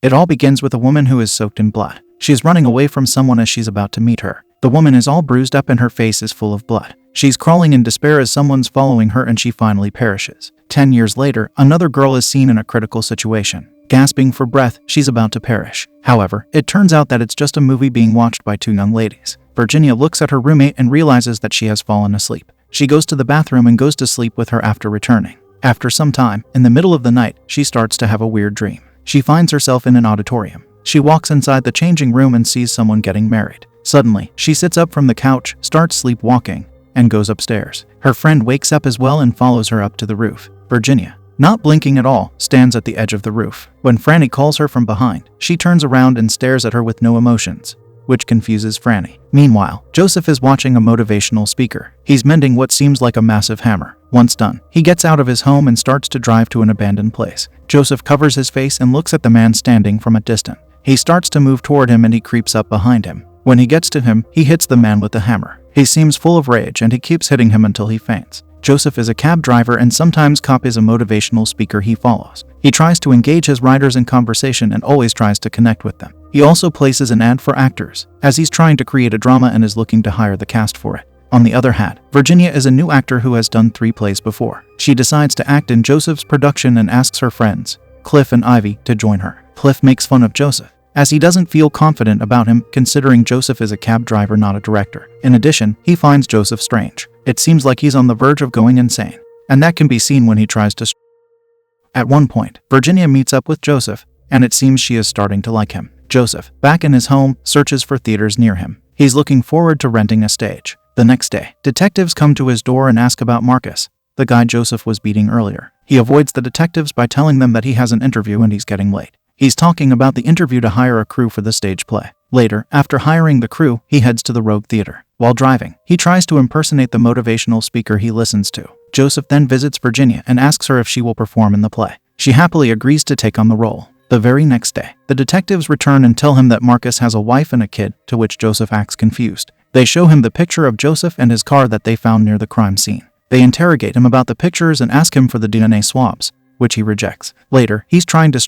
It all begins with a woman who is soaked in blood. She is running away from someone as she's about to meet her. The woman is all bruised up and her face is full of blood. She's crawling in despair as someone's following her and she finally perishes. 10 years later, another girl is seen in a critical situation. Gasping for breath, she's about to perish. However, it turns out that it's just a movie being watched by two young ladies. Virginia looks at her roommate and realizes that she has fallen asleep. She goes to the bathroom and goes to sleep with her after returning. After some time, in the middle of the night, she starts to have a weird dream. She finds herself in an auditorium. She walks inside the changing room and sees someone getting married. Suddenly, she sits up from the couch, starts sleepwalking, and goes upstairs. Her friend wakes up as well and follows her up to the roof. Virginia, not blinking at all, stands at the edge of the roof. When Franny calls her from behind, she turns around and stares at her with no emotions, which confuses Franny. Meanwhile, Joseph is watching a motivational speaker. He's mending what seems like a massive hammer. Once done, he gets out of his home and starts to drive to an abandoned place. Joseph covers his face and looks at the man standing from a distance. He starts to move toward him and he creeps up behind him. When he gets to him, he hits the man with the hammer. He seems full of rage and he keeps hitting him until he faints. Joseph is a cab driver and sometimes Cop is a motivational speaker he follows. He tries to engage his riders in conversation and always tries to connect with them. He also places an ad for actors, as he's trying to create a drama and is looking to hire the cast for it. On the other hand, Virginia is a new actor who has done 3 plays before. She decides to act in Joseph's production and asks her friends, Cliff and Ivy, to join her. Cliff makes fun of Joseph, as he doesn't feel confident about him, considering Joseph is a cab driver, not a director. In addition, he finds Joseph strange. It seems like he's on the verge of going insane, and that can be seen when he tries to. At one point, Virginia meets up with Joseph, and it seems she is starting to like him. Joseph, back in his home, searches for theaters near him. He's looking forward to renting a stage. The next day, detectives come to his door and ask about Marcus, the guy Joseph was beating earlier. He avoids the detectives by telling them that he has an interview and he's getting late. He's talking about the interview to hire a crew for the stage play. Later, after hiring the crew, he heads to the Rogue Theater. While driving, he tries to impersonate the motivational speaker he listens to. Joseph then visits Virginia and asks her if she will perform in the play. She happily agrees to take on the role. The very next day, the detectives return and tell him that Marcus has a wife and a kid, to which Joseph acts confused. They show him the picture of Joseph and his car that they found near the crime scene. They interrogate him about the pictures and ask him for the DNA swabs, which he rejects. Later, he's trying to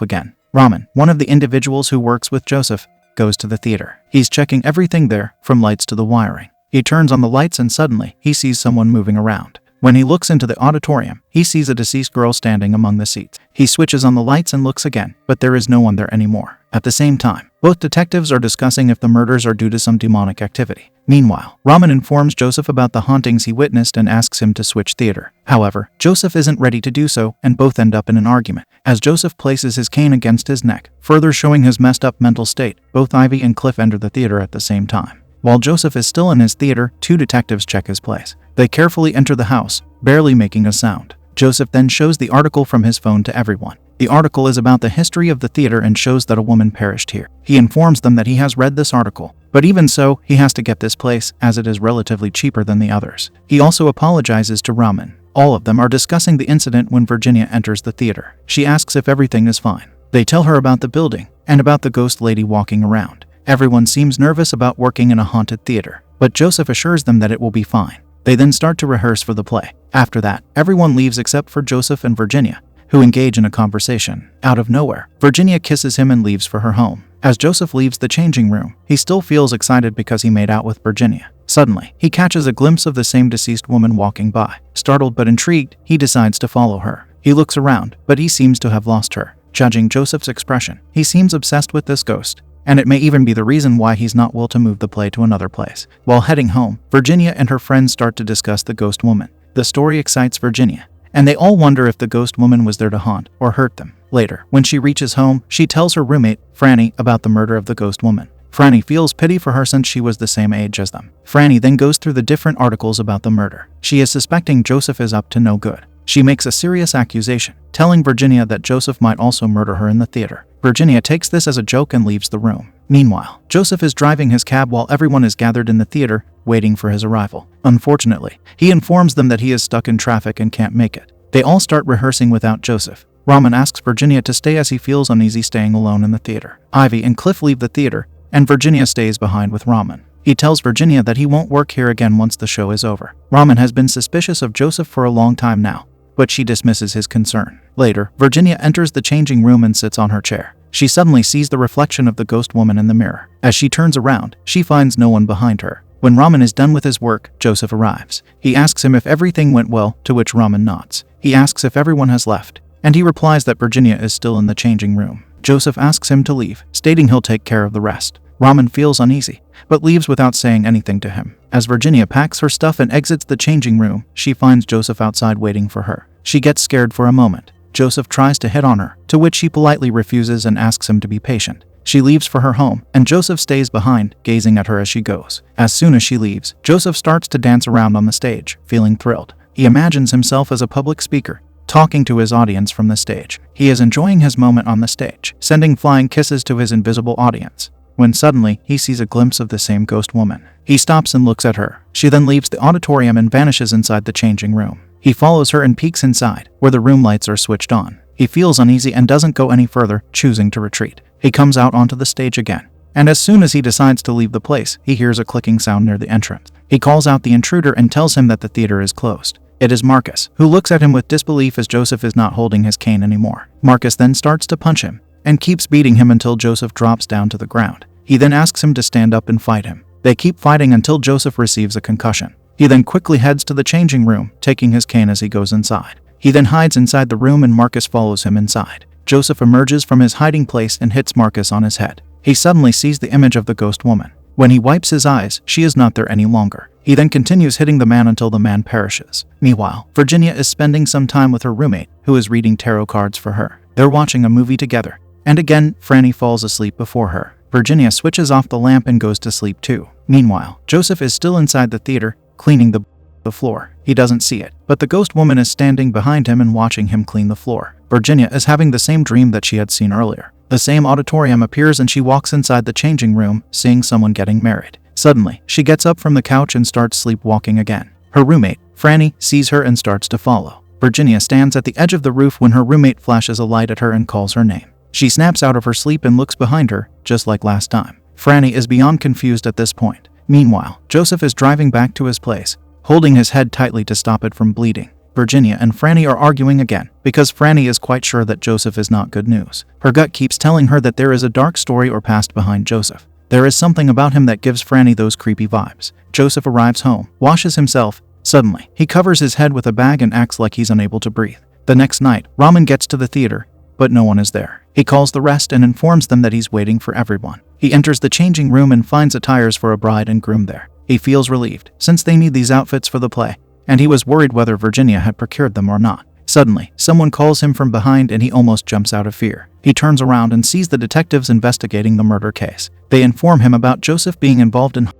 again. Raman, one of the individuals who works with Joseph, goes to the theater. He's checking everything there, from lights to the wiring. He turns on the lights and suddenly, he sees someone moving around. When he looks into the auditorium, he sees a deceased girl standing among the seats. He switches on the lights and looks again, but there is no one there anymore. At the same time, both detectives are discussing if the murders are due to some demonic activity. Meanwhile, Raman informs Joseph about the hauntings he witnessed and asks him to switch theater. However, Joseph isn't ready to do so, and both end up in an argument. As Joseph places his cane against his neck, further showing his messed up mental state, both Ivy and Cliff enter the theater at the same time. While Joseph is still in his theater, 2 detectives check his place. They carefully enter the house, barely making a sound. Joseph then shows the article from his phone to everyone. The article is about the history of the theater and shows that a woman perished here. He informs them that he has read this article, but even so, he has to get this place as it is relatively cheaper than the others. He also apologizes to Raman. All of them are discussing the incident when Virginia enters the theater. She asks if everything is fine. They tell her about the building and about the ghost lady walking around. Everyone seems nervous about working in a haunted theater, but Joseph assures them that it will be fine. They then start to rehearse for the play. After that, everyone leaves except for Joseph and Virginia, who engage in a conversation. Out of nowhere, Virginia kisses him and leaves for her home. As Joseph leaves the changing room, he still feels excited because he made out with Virginia. Suddenly, he catches a glimpse of the same deceased woman walking by. Startled but intrigued, he decides to follow her. He looks around, but he seems to have lost her. Judging Joseph's expression, he seems obsessed with this ghost, and it may even be the reason why he's not willing to move the play to another place. While heading home, Virginia and her friends start to discuss the ghost woman. The story excites Virginia, and they all wonder if the ghost woman was there to haunt or hurt them. Later, when she reaches home, she tells her roommate, Franny, about the murder of the ghost woman. Franny feels pity for her since she was the same age as them. Franny then goes through the different articles about the murder. She is suspecting Joseph is up to no good. She makes a serious accusation, telling Virginia that Joseph might also murder her in the theater. Virginia takes this as a joke and leaves the room. Meanwhile, Joseph is driving his cab while everyone is gathered in the theater, waiting for his arrival. Unfortunately, he informs them that he is stuck in traffic and can't make it. They all start rehearsing without Joseph. Raman asks Virginia to stay as he feels uneasy staying alone in the theater. Ivy and Cliff leave the theater, and Virginia stays behind with Raman. He tells Virginia that he won't work here again once the show is over. Raman has been suspicious of Joseph for a long time now, but she dismisses his concern. Later, Virginia enters the changing room and sits on her chair. She suddenly sees the reflection of the ghost woman in the mirror. As she turns around, she finds no one behind her. When Raman is done with his work, Joseph arrives. He asks him if everything went well, to which Raman nods. He asks if everyone has left, and he replies that Virginia is still in the changing room. Joseph asks him to leave, stating he'll take care of the rest. Raman feels uneasy, but leaves without saying anything to him. As Virginia packs her stuff and exits the changing room, she finds Joseph outside waiting for her. She gets scared for a moment. Joseph tries to hit on her, to which she politely refuses and asks him to be patient. She leaves for her home, and Joseph stays behind, gazing at her as she goes. As soon as she leaves, Joseph starts to dance around on the stage, feeling thrilled. He imagines himself as a public speaker, talking to his audience from the stage. He is enjoying his moment on the stage, sending flying kisses to his invisible audience, when suddenly he sees a glimpse of the same ghost woman. He stops and looks at her. She then leaves the auditorium and vanishes inside the changing room. He follows her and peeks inside, where the room lights are switched on. He feels uneasy and doesn't go any further, choosing to retreat. He comes out onto the stage again, and as soon as he decides to leave the place, he hears a clicking sound near the entrance. He calls out the intruder and tells him that the theater is closed. It is Marcus, who looks at him with disbelief as Joseph is not holding his cane anymore. Marcus then starts to punch him, and keeps beating him until Joseph drops down to the ground. He then asks him to stand up and fight him. They keep fighting until Joseph receives a concussion. He then quickly heads to the changing room, taking his cane as he goes inside. He then hides inside the room and Marcus follows him inside. Joseph emerges from his hiding place and hits Marcus on his head. He suddenly sees the image of the ghost woman. When he wipes his eyes, she is not there any longer. He then continues hitting the man until the man perishes. Meanwhile, Virginia is spending some time with her roommate, who is reading tarot cards for her. They're watching a movie together. And again, Franny falls asleep before her. Virginia switches off the lamp and goes to sleep too. Meanwhile, Joseph is still inside the theater, cleaning the floor. He doesn't see it, but the ghost woman is standing behind him and watching him clean the floor. Virginia is having the same dream that she had seen earlier. The same auditorium appears and she walks inside the changing room, seeing someone getting married. Suddenly, she gets up from the couch and starts sleepwalking again. Her roommate, Franny, sees her and starts to follow. Virginia stands at the edge of the roof when her roommate flashes a light at her and calls her name. She snaps out of her sleep and looks behind her, just like last time. Franny is beyond confused at this point. Meanwhile, Joseph is driving back to his place, holding his head tightly to stop it from bleeding. Virginia and Franny are arguing again, because Franny is quite sure that Joseph is not good news. Her gut keeps telling her that there is a dark story or past behind Joseph. There is something about him that gives Franny those creepy vibes. Joseph arrives home, washes himself. Suddenly, he covers his head with a bag and acts like he's unable to breathe. The next night, Raman gets to the theater, but no one is there. He calls the rest and informs them that he's waiting for everyone. He enters the changing room and finds attires for a bride and groom there. He feels relieved, since they need these outfits for the play, and he was worried whether Virginia had procured them or not. Suddenly, someone calls him from behind and he almost jumps out of fear. He turns around and sees the detectives investigating the murder case. They inform him about Joseph being involved in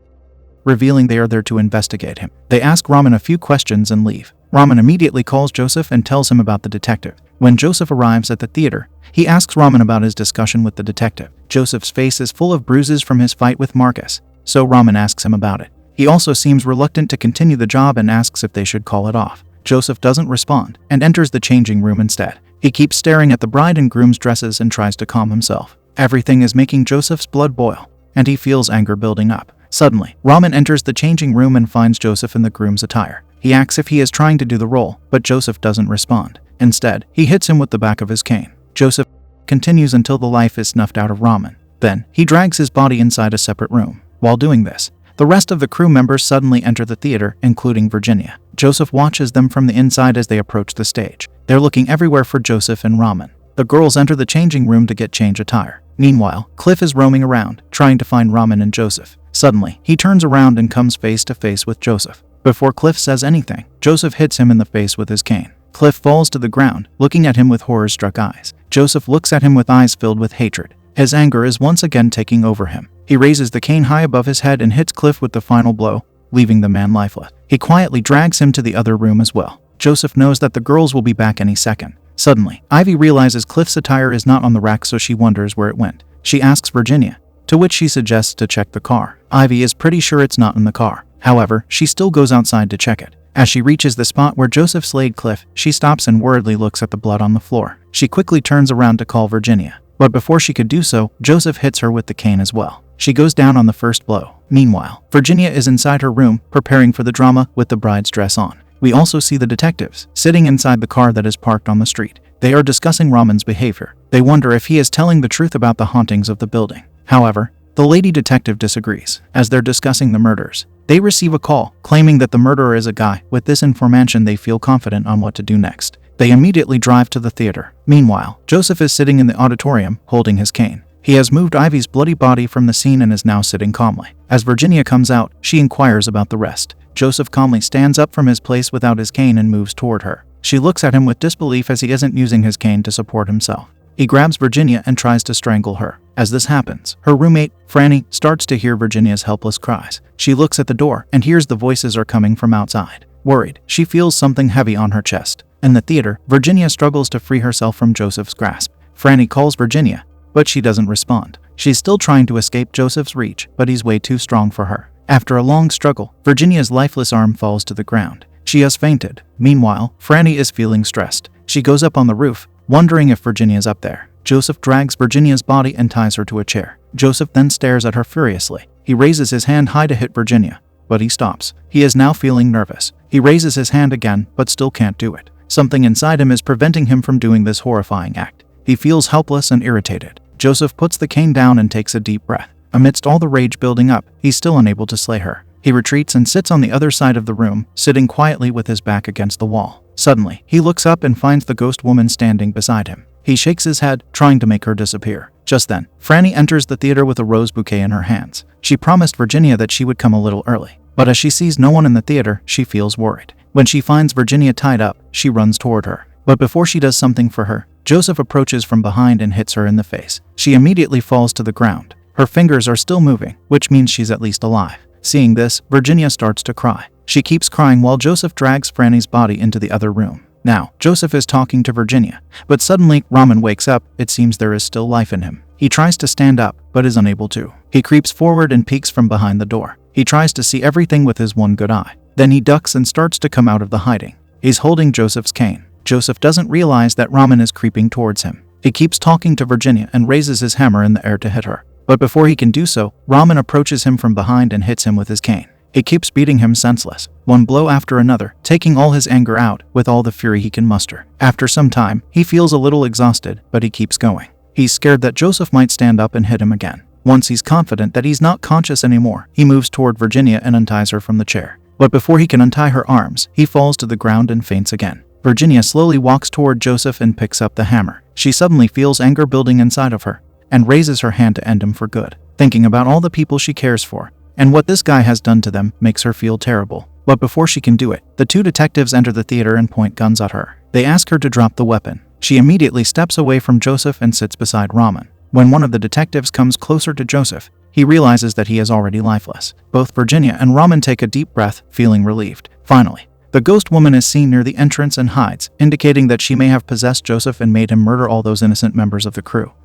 revealing they are there to investigate him. They ask Raman a few questions and leave. Raman immediately calls Joseph and tells him about the detective. When Joseph arrives at the theater, he asks Raman about his discussion with the detective. Joseph's face is full of bruises from his fight with Marcus, so Raman asks him about it. He also seems reluctant to continue the job and asks if they should call it off. Joseph doesn't respond and enters the changing room instead. He keeps staring at the bride and groom's dresses and tries to calm himself. Everything is making Joseph's blood boil, and he feels anger building up. Suddenly, Raman enters the changing room and finds Joseph in the groom's attire. He asks if he is trying to do the role, but Joseph doesn't respond. Instead, he hits him with the back of his cane. Joseph continues until the life is snuffed out of Raman. Then, he drags his body inside a separate room. While doing this, the rest of the crew members suddenly enter the theater, including Virginia. Joseph watches them from the inside as they approach the stage. They're looking everywhere for Joseph and Raman. The girls enter the changing room to get change attire. Meanwhile, Cliff is roaming around, trying to find Raman and Joseph. Suddenly, he turns around and comes face to face with Joseph. Before Cliff says anything, Joseph hits him in the face with his cane. Cliff falls to the ground, looking at him with horror-struck eyes. Joseph looks at him with eyes filled with hatred. His anger is once again taking over him. He raises the cane high above his head and hits Cliff with the final blow, leaving the man lifeless. He quietly drags him to the other room as well. Joseph knows that the girls will be back any second. Suddenly, Ivy realizes Cliff's attire is not on the rack, so she wonders where it went. She asks Virginia, to which she suggests to check the car. Ivy is pretty sure it's not in the car. However, she still goes outside to check it. As she reaches the spot where Joseph slayed Cliff, she stops and worriedly looks at the blood on the floor. She quickly turns around to call Virginia, but before she could do so, Joseph hits her with the cane as well. She goes down on the first blow. Meanwhile, Virginia is inside her room, preparing for the drama with the bride's dress on. We also see the detectives, sitting inside the car that is parked on the street. They are discussing Raman's behavior. They wonder if he is telling the truth about the hauntings of the building. However, the lady detective disagrees. As they're discussing the murders, they receive a call claiming that the murderer is a guy. With this information, they feel confident on what to do next. They immediately drive to the theater. Meanwhile, Joseph is sitting in the auditorium, holding his cane. He has moved Ivy's bloody body from the scene and is now sitting calmly. As Virginia comes out, she inquires about the rest. Joseph calmly stands up from his place without his cane and moves toward her. She looks at him with disbelief as he isn't using his cane to support himself. He grabs Virginia and tries to strangle her. As this happens, her roommate, Franny, starts to hear Virginia's helpless cries. She looks at the door and hears the voices are coming from outside. Worried, she feels something heavy on her chest. In the theater, Virginia struggles to free herself from Joseph's grasp. Franny calls Virginia, but she doesn't respond. She's still trying to escape Joseph's reach, but he's way too strong for her. After a long struggle, Virginia's lifeless arm falls to the ground. She has fainted. Meanwhile, Franny is feeling stressed. She goes up on the roof, wondering if Virginia's up there. Joseph drags Virginia's body and ties her to a chair. Joseph then stares at her furiously. He raises his hand high to hit Virginia, but he stops. He is now feeling nervous. He raises his hand again, but still can't do it. Something inside him is preventing him from doing this horrifying act. He feels helpless and irritated. Joseph puts the cane down and takes a deep breath. Amidst all the rage building up, he's still unable to slay her. He retreats and sits on the other side of the room, sitting quietly with his back against the wall. Suddenly, he looks up and finds the ghost woman standing beside him. He shakes his head, trying to make her disappear. Just then, Franny enters the theater with a rose bouquet in her hands. She promised Virginia that she would come a little early, but as she sees no one in the theater, she feels worried. When she finds Virginia tied up, she runs toward her. But before she does something for her, Joseph approaches from behind and hits her in the face. She immediately falls to the ground. Her fingers are still moving, which means she's at least alive. Seeing this, Virginia starts to cry. She keeps crying while Joseph drags Franny's body into the other room. Now, Joseph is talking to Virginia, but suddenly, Raman wakes up. It seems there is still life in him. He tries to stand up, but is unable to. He creeps forward and peeks from behind the door. He tries to see everything with his one good eye. Then he ducks and starts to come out of the hiding. He's holding Joseph's cane. Joseph doesn't realize that Raman is creeping towards him. He keeps talking to Virginia and raises his hammer in the air to hit her. But before he can do so, Raman approaches him from behind and hits him with his cane. He keeps beating him senseless, one blow after another, taking all his anger out with all the fury he can muster. After some time, he feels a little exhausted, but he keeps going. He's scared that Joseph might stand up and hit him again. Once he's confident that he's not conscious anymore, he moves toward Virginia and unties her from the chair. But before he can untie her arms, he falls to the ground and faints again. Virginia slowly walks toward Joseph and picks up the hammer. She suddenly feels anger building inside of her and raises her hand to end him for good. Thinking about all the people she cares for and what this guy has done to them makes her feel terrible. But before she can do it, the two detectives enter the theater and point guns at her. They ask her to drop the weapon. She immediately steps away from Joseph and sits beside Raman. When one of the detectives comes closer to Joseph, he realizes that he is already lifeless. Both Virginia and Raman take a deep breath, feeling relieved. Finally, the ghost woman is seen near the entrance and hides, indicating that she may have possessed Joseph and made him murder all those innocent members of the crew.